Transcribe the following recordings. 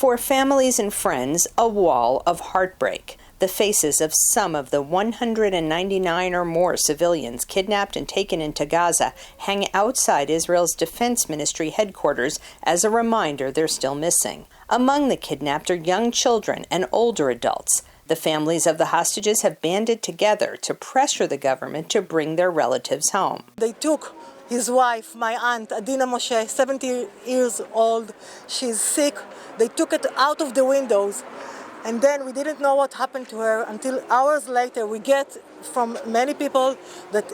For families and friends, a wall of heartbreak. The faces of some of the 199 or more civilians kidnapped and taken into Gaza hang outside Israel's Defense Ministry headquarters as a reminder they're still missing. Among the kidnapped are young children and older adults. The families of the hostages have banded together to pressure the government to bring their relatives home. They took his wife, my aunt, Adina Moshe, 70 years old. She's sick. They took it out of the windows. And then we didn't know what happened to her until hours later we get from many people that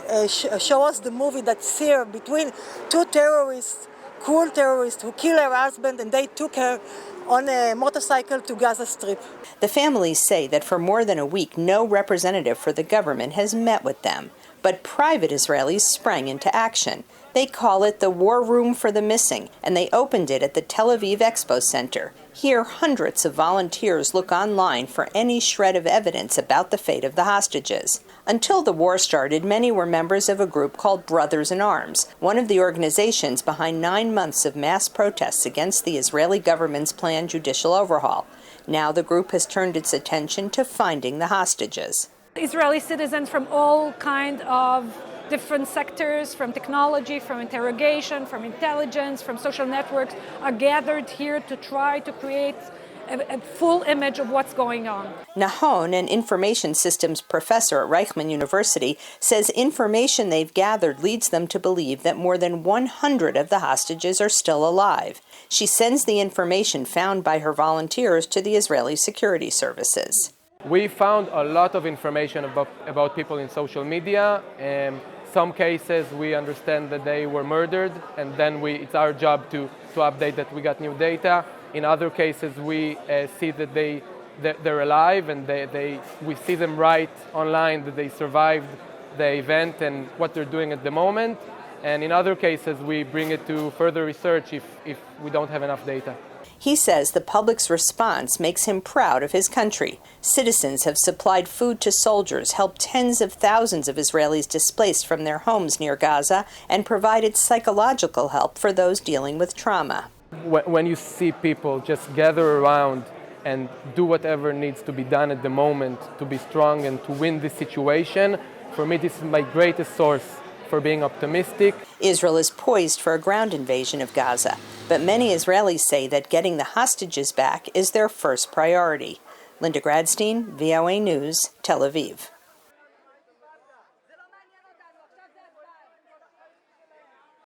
show us the movie that's here between two terrorists, cruel terrorists who killed her husband, and they took her on a motorcycle to Gaza Strip. The families say that for more than a week, no representative for the government has met with them. But private Israelis sprang into action. They call it the War Room for the Missing, and they opened it at the Tel Aviv Expo Center. Here, hundreds of volunteers look online for any shred of evidence about the fate of the hostages. Until the war started, many were members of a group called Brothers in Arms, one of the organizations behind 9 months of mass protests against the Israeli government's planned judicial overhaul. Now the group has turned its attention to finding the hostages. Israeli citizens from all kinds of different sectors, from technology, from interrogation, from intelligence, from social networks, are gathered here to try to create a full image of what's going on. Nahon, an information systems professor at Reichman University, says information they've gathered leads them to believe that more than 100 of the hostages are still alive. She sends the information found by her volunteers to the Israeli security services. We found a lot of information about people in social media. Some cases we understand that they were murdered, and then it's our job to update that we got new data. In other cases we see that they're alive, and we see them write online that they survived the event and what they're doing at the moment. And in other cases we bring it to further research if we don't have enough data. He says the public's response makes him proud of his country. Citizens have supplied food to soldiers, helped tens of thousands of Israelis displaced from their homes near Gaza, and provided psychological help for those dealing with trauma. When you see people just gather around and do whatever needs to be done at the moment to be strong and to win this situation, for me this is my greatest source for being optimistic. Israel is poised for a ground invasion of Gaza, but many Israelis say that getting the hostages back is their first priority. Linda Gradstein, VOA News, Tel Aviv.